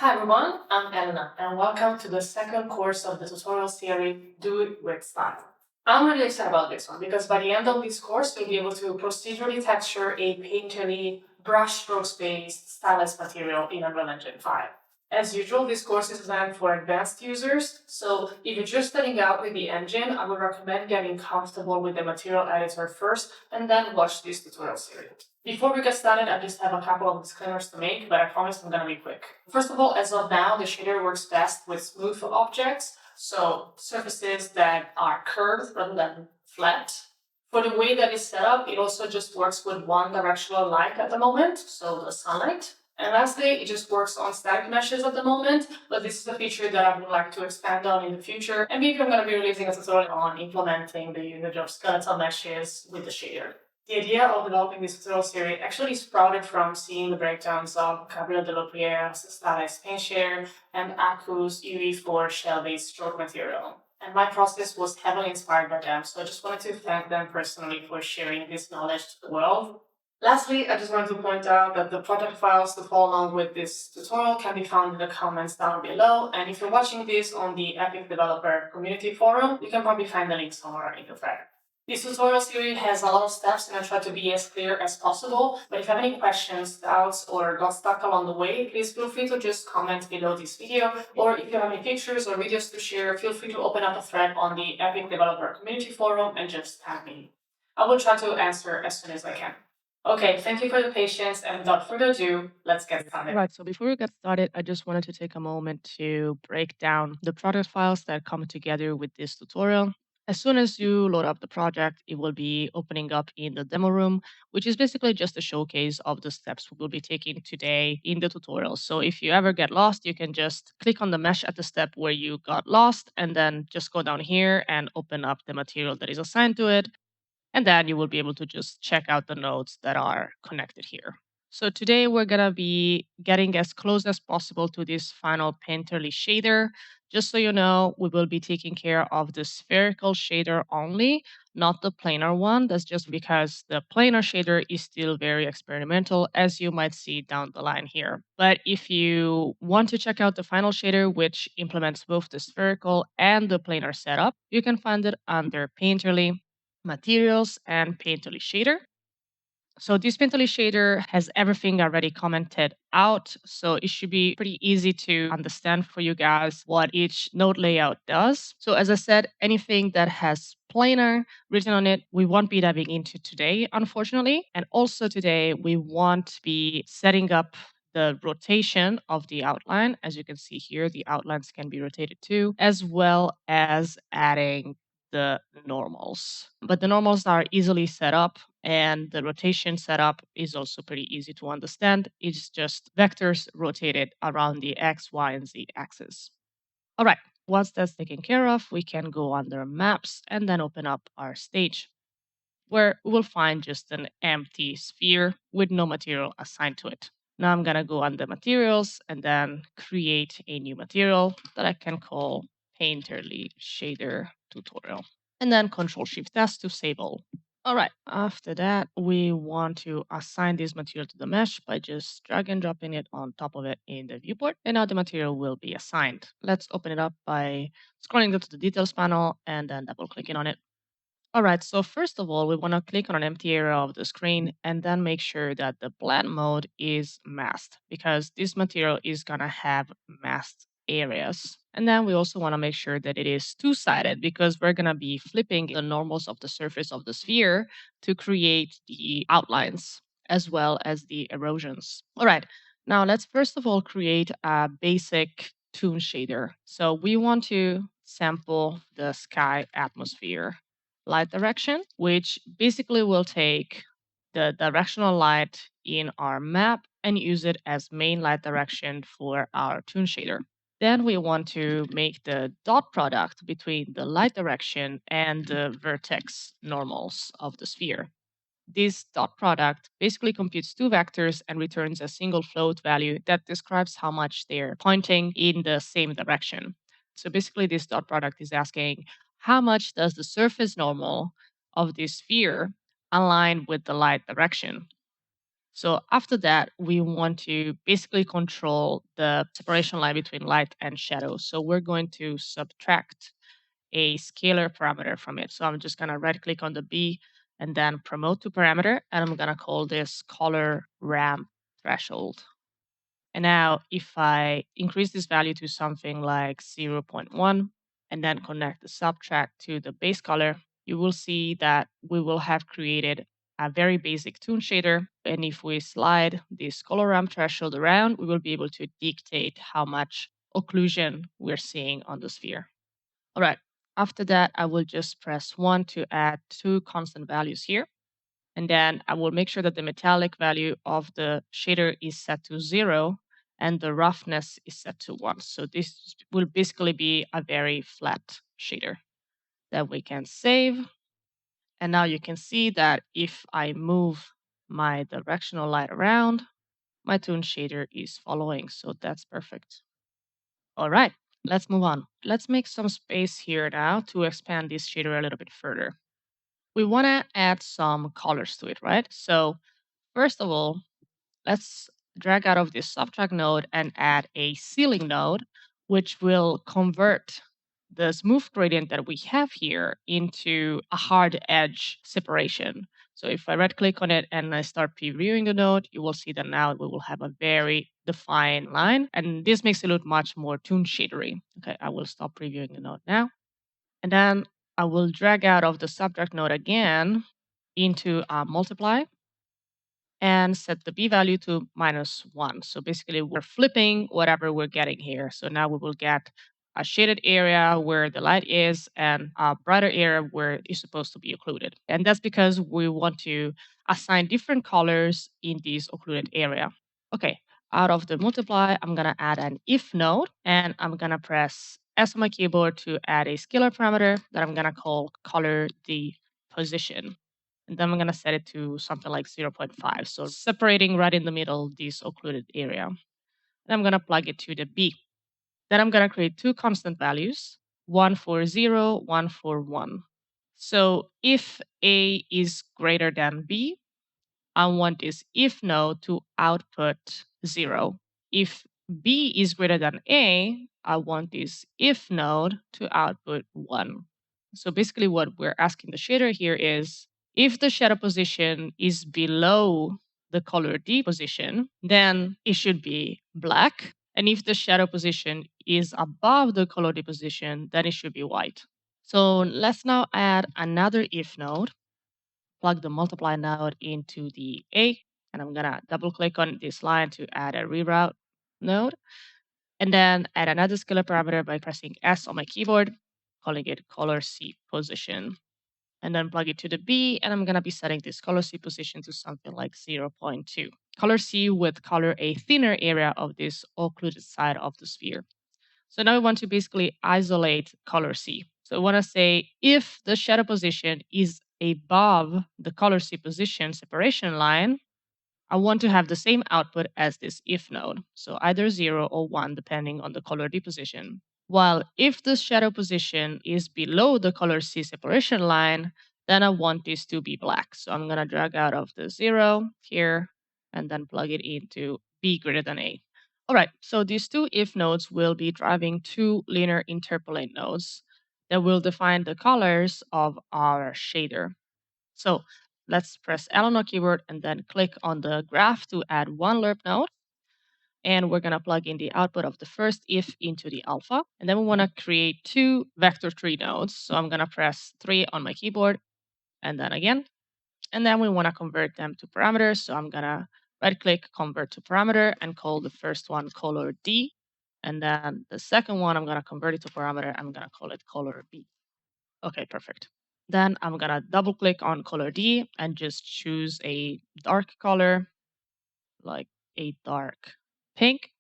Hi everyone, I'm Elena and welcome to the second course of the tutorial series Do It With Style. I'm really excited about this one because by the end of this course we'll be able to procedurally texture a painterly brushstrokes based stylized material in Unreal Engine 5. As usual, this course is designed for advanced users, so if you're just starting out with the engine, I would recommend getting comfortable with the material editor first and then watch this tutorial series. Before we get started, I just have a couple of disclaimers to make, but I promise I'm gonna be quick. First of all, as of now, the shader works best with smooth objects, so surfaces that are curved rather than flat. For the way that it's set up, it also just works with one directional light at the moment, so the sunlight. And lastly, it just works on static meshes at the moment, but this is a feature that I would like to expand on in the future, and maybe I'm going to be releasing a tutorial on implementing the usage of skeletal meshes with the shader. The idea of developing this tutorial series actually sprouted from seeing the breakdowns of Gabriel Delopriere's stylized paint shader and Aku's UE4 shell-based stroke material. And my process was heavily inspired by them, so I just wanted to thank them personally for sharing this knowledge to the world. Lastly, I just wanted to point out that the project files to follow along with this tutorial can be found in the comments down below, and if you're watching this on the Epic Developer Community Forum, you can probably find the link somewhere in the thread. This tutorial series has a lot of steps and I try to be as clear as possible, but if you have any questions, doubts, or got stuck along the way, please feel free to just comment below this video, or if you have any pictures or videos to share, feel free to open up a thread on the Epic Developer Community Forum and just tag me. I will try to answer as soon as I can. Okay, thank you for your patience, and without further ado, let's get started. Right, so before we get started, I just wanted to take a moment to break down the project files that come together with this tutorial. As soon as you load up the project, it will be opening up in the demo room, which is basically just a showcase of the steps we will be taking today in the tutorial. So if you ever get lost, you can just click on the mesh at the step where you got lost, and then just go down here and open up the material that is assigned to it. And then you will be able to just check out the nodes that are connected here. So today we're going to be getting as close as possible to this final painterly shader. Just so you know, we will be taking care of the spherical shader only, not the planar one. That's just because the planar shader is still very experimental, as you might see down the line here. But if you want to check out the final shader, which implements both the spherical and the planar setup, you can find it under painterly, materials, and painterly shader. So this painterly shader has everything already commented out, so it should be pretty easy to understand for you guys what each node layout does. So as I said, anything that has planar written on it, we won't be diving into today, unfortunately. And also today, we won't be setting up the rotation of the outline. As you can see here, the outlines can be rotated too, as well as adding the normals. But the normals are easily set up, and the rotation setup is also pretty easy to understand. It's just vectors rotated around the X, Y, and Z axis. All right, once that's taken care of, we can go under maps and then open up our stage, where we will find just an empty sphere with no material assigned to it. Now I'm gonna go under materials and then create a new material that I can call Painterly Shader Tutorial. And then Control Shift S to save all. All right, after that, we want to assign this material to the mesh by just drag and dropping it on top of it in the viewport. And now the material will be assigned. Let's open it up by scrolling down to the details panel and then double clicking on it. All right, so first of all, we want to click on an empty area of the screen and then make sure that the blend mode is masked because this material is going to have masked areas. And then we also want to make sure that it is two-sided because we're going to be flipping the normals of the surface of the sphere to create the outlines as well as the erosions. All right, now let's first of all create a basic Toon shader. So we want to sample the sky atmosphere light direction, which basically will take the directional light in our map and use it as main light direction for our Toon shader. Then we want to make the dot product between the light direction and the vertex normals of the sphere. This dot product basically computes two vectors and returns a single float value that describes how much they're pointing in the same direction. So basically, this dot product is asking how much does the surface normal of this sphere align with the light direction? So after that, we want to basically control the separation line between light and shadow. So we're going to subtract a scalar parameter from it. So I'm just going to right click on the B and then promote to parameter. And I'm going to call this color ramp threshold. And now if I increase this value to something like 0.1 and then connect the subtract to the base color, you will see that we will have created a very basic Toon shader. And if we slide this color ramp threshold around, we will be able to dictate how much occlusion we're seeing on the sphere. All right. After that, I will just press 1 to add 2 constant values here. And then I will make sure that the metallic value of the shader is set to 0 and the roughness is set to 1. So this will basically be a very flat shader that we can save. And now you can see that if I move my directional light around, my Toon shader is following. So that's perfect. All right, let's move on. Let's make some space here now to expand this shader a little bit further. We want to add some colors to it, right? So first of all, let's drag out of this subtract node and add a ceiling node, which will convert the smooth gradient that we have here into a hard edge separation. So if I right click on it and I start previewing the node, you will see that now we will have a very defined line. And this makes it look much more Toon shadery. Okay, I will stop previewing the node now. And then I will drag out of the subtract node again into a multiply and set the b value to -1. So basically, we're flipping whatever we're getting here. So now we will get a shaded area where the light is and a brighter area where it's supposed to be occluded. And that's because we want to assign different colors in this occluded area. Okay, out of the multiply, I'm going to add an if node, and I'm going to press S on my keyboard to add a scalar parameter that I'm going to call color D position. And then I'm going to set it to something like 0.5. So separating right in the middle this occluded area. And I'm going to plug it to the B. Then I'm going to create 2 constant values, one for 0, one for 1. So if A is greater than B, I want this if node to output 0. If B is greater than A, I want this if node to output 1. So basically what we're asking the shader here is, if the shadow position is below the color D position, then it should be black. And if the shadow position is above the color D position, then it should be white. So let's now add another if node, plug the multiply node into the A, and I'm gonna double click on this line to add a reroute node, and then add another scalar parameter by pressing S on my keyboard, calling it color C position, and then plug it to the B, and I'm gonna be setting this color C position to something like 0.2. Color C with color a thinner area of this occluded side of the sphere. So now we want to basically isolate color C. So we want to say if the shadow position is above the color C position separation line, I want to have the same output as this if node. So either 0 or 1, depending on the color D position. While if the shadow position is below the color C separation line, then I want this to be black. So I'm going to drag out of the 0 here and then plug it into B greater than A. All right, so these 2 if nodes will be driving 2 linear interpolate nodes that will define the colors of our shader. So let's press L on our keyboard and then click on the graph to add 1 lerp node. And we're going to plug in the output of the first if into the alpha. And then we want to create 2 vector tree nodes. So I'm going to press 3 on my keyboard and then again. And then we want to convert them to parameters. So I'm going to right click, convert to parameter, and call the first one color D. And then the second one, I'm going to convert it to parameter. I'm going to call it color B. Okay, perfect. Then I'm going to double click on color D and just choose a dark color, like a dark pink.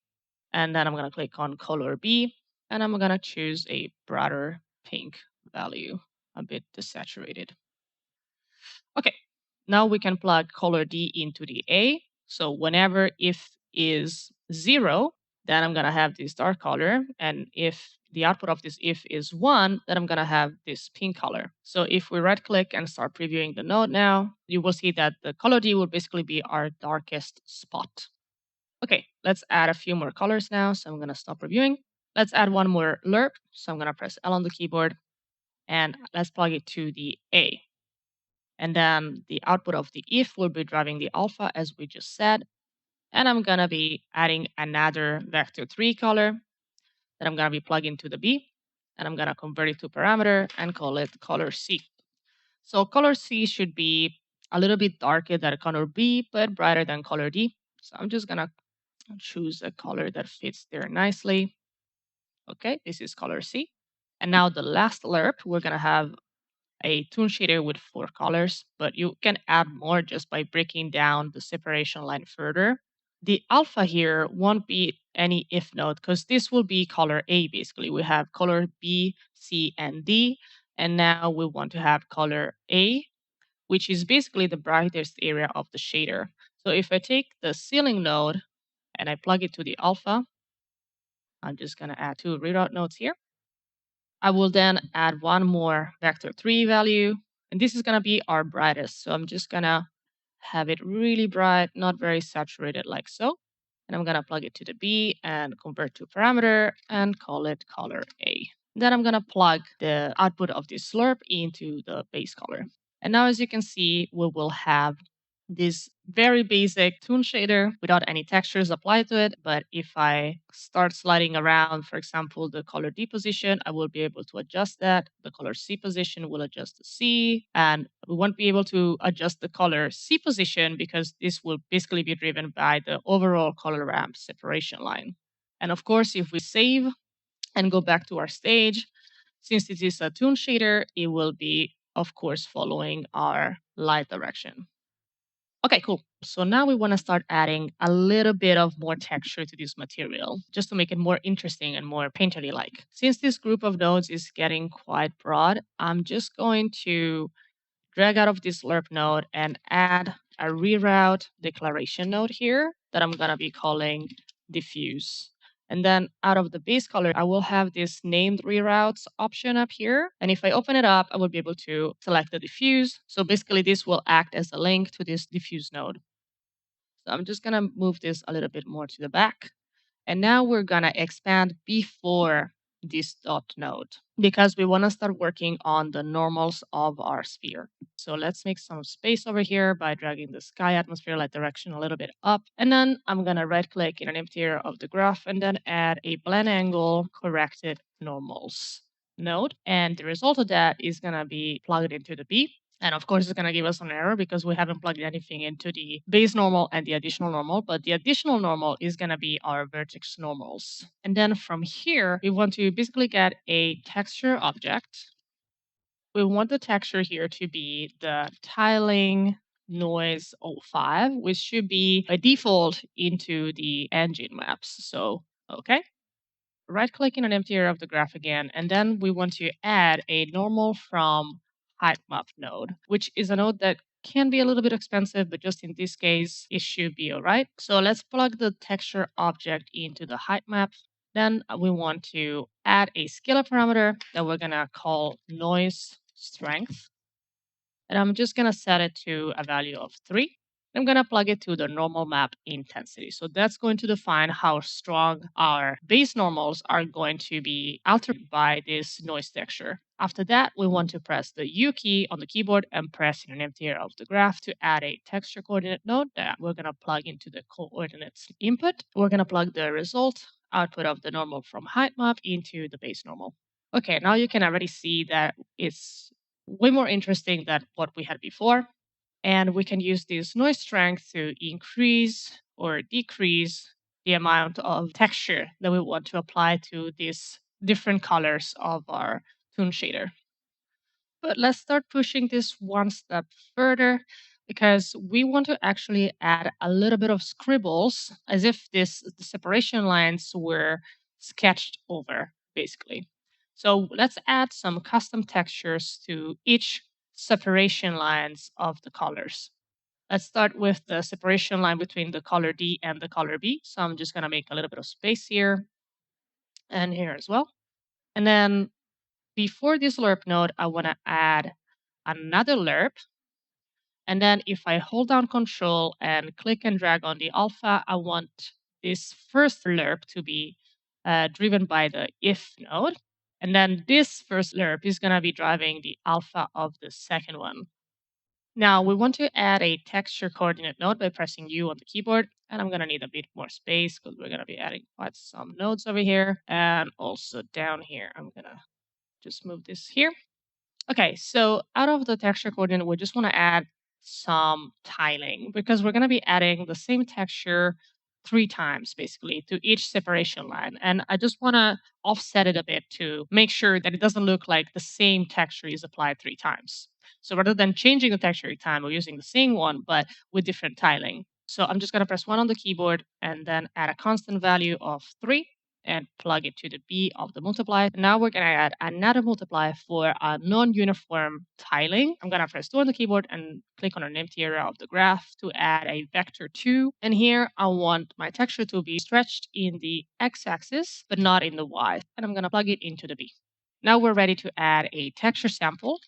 And then I'm going to click on color B and I'm going to choose a brighter pink value, a bit desaturated. Okay, now we can plug color D into the A. So whenever if is 0, then I'm going to have this dark color. And if the output of this if is 1, then I'm going to have this pink color. So if we right click and start previewing the node now, you will see that the color D will basically be our darkest spot. Okay, let's add a few more colors now. So I'm going to stop reviewing. Let's add one more lerp. So I'm going to press L on the keyboard and let's plug it to the A. And then the output of the if will be driving the alpha as we just said. And I'm going to be adding another vector 3 color that I'm going to be plugging to the B. And I'm going to convert it to parameter and call it color C. So color C should be a little bit darker than color B, but brighter than color D. So I'm just going to choose a color that fits there nicely. Okay, this is color C. And now the last lerp, we're going to have a Toon shader with 4 colors, but you can add more just by breaking down the separation line further. The alpha here won't be any if node because this will be color A basically. We have color B, C, and D, and now we want to have color A, which is basically the brightest area of the shader. So if I take the ceiling node and I plug it to the alpha, I'm just going to add 2 reroute nodes here. I will then add one more vector 3 value, and this is going to be our brightest. So I'm just going to have it really bright, not very saturated like so. And I'm going to plug it to the B and convert to parameter and call it color A. Then I'm going to plug the output of this slurp into the base color. And now as you can see, we will have this very basic Toon shader without any textures applied to it. But if I start sliding around, for example, the color D position, I will be able to adjust that. The color C position will adjust to C. And we won't be able to adjust the color C position because this will basically be driven by the overall color ramp separation line. And of course, if we save and go back to our stage, since this is a Toon shader, it will be, of course, following our light direction. Okay, cool. So now we want to start adding a little bit of more texture to this material just to make it more interesting and more painterly like. Since this group of nodes is getting quite broad, I'm just going to drag out of this lerp node and add a reroute declaration node here that I'm going to be calling diffuse. And then out of the base color, I will have this named reroutes option up here. And if I open it up, I will be able to select the diffuse. So basically this will act as a link to this diffuse node. So I'm just going to move this a little bit more to the back. And now we're going to expand before this dot node because we want to start working on the normals of our sphere. So let's make some space over here by dragging the sky atmosphere light direction a little bit up. And then I'm going to right click in an empty area of the graph and then add a blend angle corrected normals node. And the result of that is going to be plugged into the B. And of course, it's going to give us an error because we haven't plugged anything into the base normal and the additional normal. But the additional normal is going to be our vertex normals. And then from here, we want to basically get a texture object. We want the texture here to be the tiling noise 05, which should be by default into the engine maps. So, okay. Right click in an empty area of the graph again, and then we want to add a normal from height map node, which is a node that can be a little bit expensive, but just in this case, it should be all right. So let's plug the texture object into the height map. Then we want to add a scalar parameter that we're going to call noise strength. And I'm just going to set it to a value of 3. I'm going to plug it to the normal map intensity. So that's going to define how strong our base normals are going to be altered by this noise texture. After that, we want to press the U key on the keyboard and press in an empty area of the graph to add a texture coordinate node that we're going to plug into the coordinates input. We're going to plug the result output of the normal from height map into the base normal. Okay, now you can already see that it's way more interesting than what we had before. And we can use this noise strength to increase or decrease the amount of texture that we want to apply to these different colors of our Toon shader. But let's start pushing this one step further because we want to actually add a little bit of scribbles as if the separation lines were sketched over, basically. So let's add some custom textures to each separation lines of the colors. Let's start with the separation line between the color D and the color B. So I'm just going to make a little bit of space here and here as well. And then before this lerp node, I want to add another lerp. And then if I hold down Control and click and drag on the alpha, I want this first lerp to be driven by the if node. And then this first lerp is going to be driving the alpha of the second one. Now we want to add a texture coordinate node by pressing U on the keyboard. And I'm going to need a bit more space because we're going to be adding quite some nodes over here. And also down here, I'm going to just move this here. Okay, so out of the texture coordinate, we just want to add some tiling because we're going to be adding the same texture 3 times basically to each separation line. And I just want to offset it a bit to make sure that it doesn't look like the same texture is applied 3 times. So rather than changing the texture every time, we're using the same one, but with different tiling. So I'm just going to press 1 on the keyboard and then add a constant value of 3 and plug it to the B of the multiply. Now we're going to add another multiply for a non-uniform tiling. I'm going to press 2 on the keyboard and click on an empty area of the graph to add a vector 2. And here I want my texture to be stretched in the x-axis, but not in the y. And I'm going to plug it into the B. Now we're ready to add a texture sample.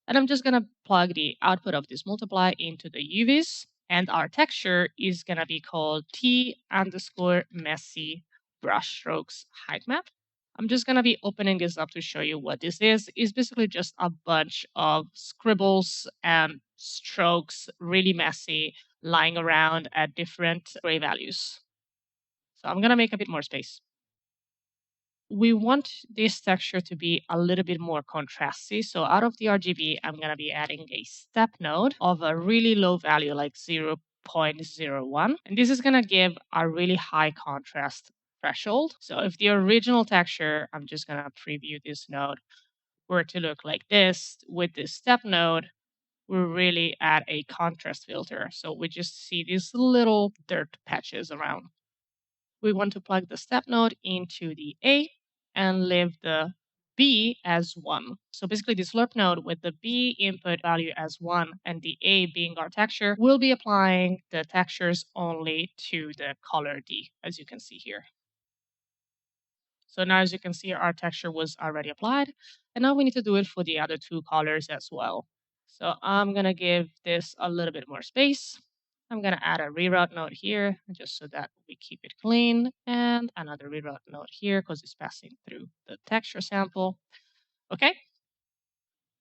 And I'm just going to plug the output of this multiply into the UVs. And our texture is going to be called T underscore messy brushstrokes height map. I'm just going to be opening this up to show you what this is. It's basically just a bunch of scribbles and strokes, really messy, lying around at different gray values. So I'm going to make a bit more space. We want this texture to be a little bit more contrasty. So out of the RGB, I'm going to be adding a step node of a really low value, like 0.01. And this is going to give a really high contrast threshold. So if the original texture, I'm just going to preview this node, were to look like this with this step node, we really add a contrast filter. So we just see these little dirt patches around. We want to plug the step node into the A and leave the B as 1. So basically this lerp node with the B input value as 1 and the A being our texture will be applying the textures only to the color D, as you can see here. So now as you can see, our texture was already applied. And now we need to do it for the other 2 colors as well. So I'm going to give this a little bit more space. I'm going to add a reroute node here just so that we keep it clean. And another reroute node here because it's passing through the texture sample. Okay.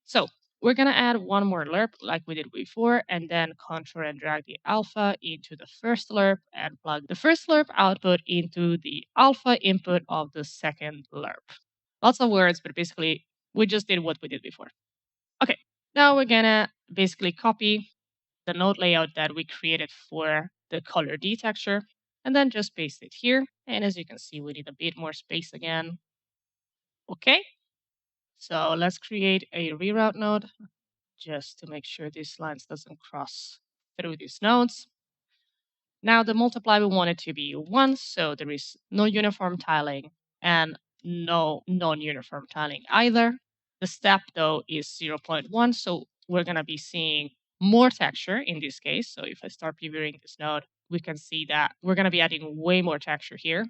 So we're going to add one more lerp like we did before, and then control and drag the alpha into the first lerp and plug the first lerp output into the alpha input of the second lerp. Lots of words, but basically we just did what we did before. Okay, now we're going to basically copy the node layout that we created for the color D texture, and then just paste it here. And as you can see, we need a bit more space again. Okay, so let's create a reroute node just to make sure these lines doesn't cross through these nodes. Now the multiply, we want it to be 1, so there is no uniform tiling and no non-uniform tiling either. The step though is 0.1, so we're going to be seeing more texture in this case. So if I start previewing this node, we can see that we're going to be adding way more texture here.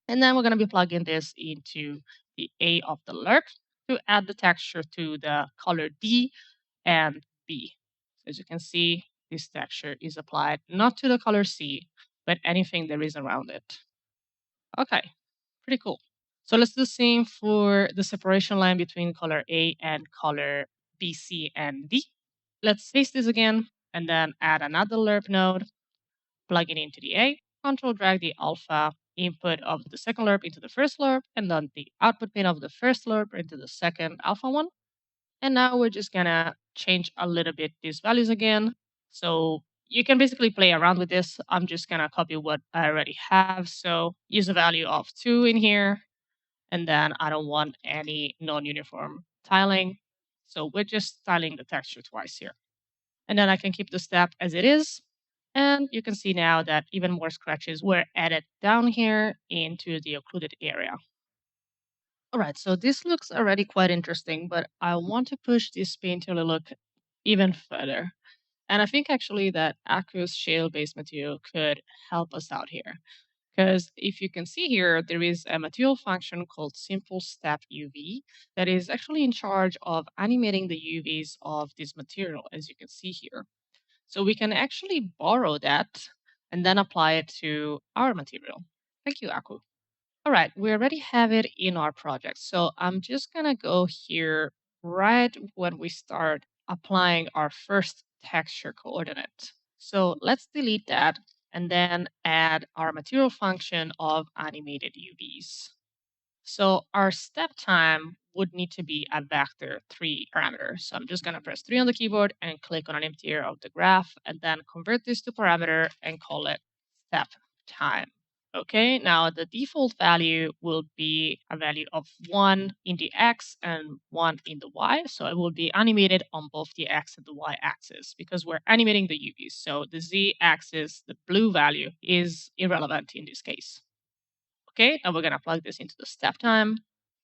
And then we're going to be plugging this into the A of the lerp to add the texture to the color D and B. As you can see, this texture is applied not to the color C, but anything there is around it. Okay, pretty cool. So let's do the same for the separation line between color A and color B, C, and D. Let's paste this again and then add another lerp node, plug it into the A, control drag the alpha input of the second lerp into the first lerp, and then the output pin of the first lerp into the second alpha one. And now we're just gonna change a little bit these values again. So you can basically play around with this. I'm just gonna copy what I already have. So use a value of 2 in here. And then I don't want any non-uniform tiling. So we're just styling the texture twice here. And then I can keep the step as it is. And you can see now that even more scratches were added down here into the occluded area. All right, so this looks already quite interesting, but I want to push this painterly look even further. And I think actually that aqueous shale-based material could help us out here. Because if you can see here, there is a material function called simple step UV that is actually in charge of animating the UVs of this material, as you can see here. So we can actually borrow that and then apply it to our material. Thank you, Aku. All right, we already have it in our project. So I'm just gonna go here right when we start applying our first texture coordinate. So let's delete that and then add our material function of animated UVs. So our step time would need to be a vector 3 parameter. So I'm just going to press 3 on the keyboard and click on an empty area of the graph and then convert this to parameter and call it step time. Okay, now the default value will be a value of 1 in the x and 1 in the y. So it will be animated on both the x and the y axis because we're animating the UVs. So the z axis, the blue value, is irrelevant in this case. Okay, now we're going to plug this into the step time.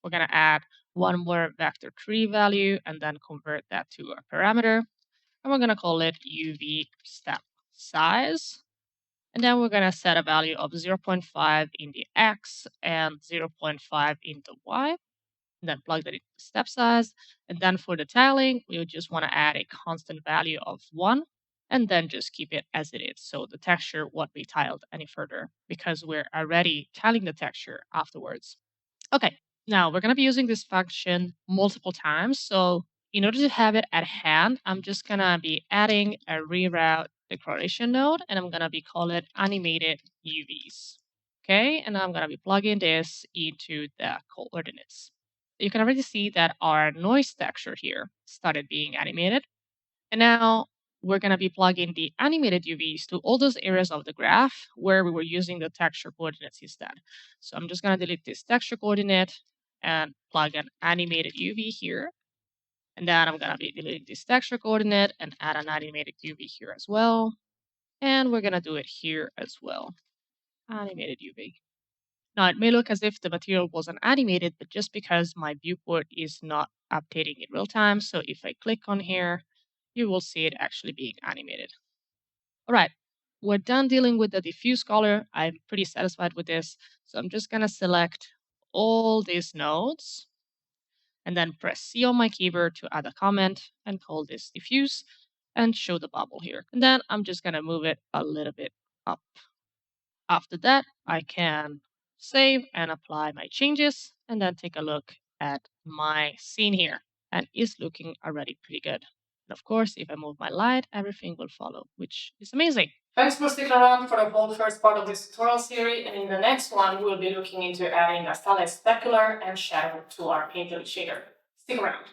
We're going to add one more vector 3 value and then convert that to a parameter. And we're going to call it UV step size. And then we're going to set a value of 0.5 in the X and 0.5 in the Y. And then plug that into step size. And then for the tiling, we would just want to add a constant value of 1 and then just keep it as it is. So the texture won't be tiled any further because we're already tiling the texture afterwards. Okay, now we're going to be using this function multiple times. So in order to have it at hand, I'm just going to be adding a reroute declaration node and I'm going to be call it animated UVs. Okay, and I'm going to be plugging this into the coordinates. You can already see that our noise texture here started being animated. And now we're going to be plugging the animated UVs to all those areas of the graph where we were using the texture coordinates instead. So I'm just going to delete this texture coordinate and plug an animated UV here. And then I'm going to be deleting this texture coordinate and add an animated UV here as well. And we're going to do it here as well. Animated UV. Now it may look as if the material wasn't animated, but just because my viewport is not updating in real time. So if I click on here, you will see it actually being animated. All right, we're done dealing with the diffuse color. I'm pretty satisfied with this. So I'm just gonna select all these nodes and then press C on my keyboard to add a comment and call this diffuse and show the bubble here. And then I'm just gonna move it a little bit up. After that, I can save and apply my changes and then take a look at my scene here. And it's looking already pretty good. And of course, if I move my light, everything will follow, which is amazing. Thanks for sticking around for the whole first part of this tutorial series, and in the next one, we'll be looking into adding a stylized specular and shadow to our painted shader. Stick around.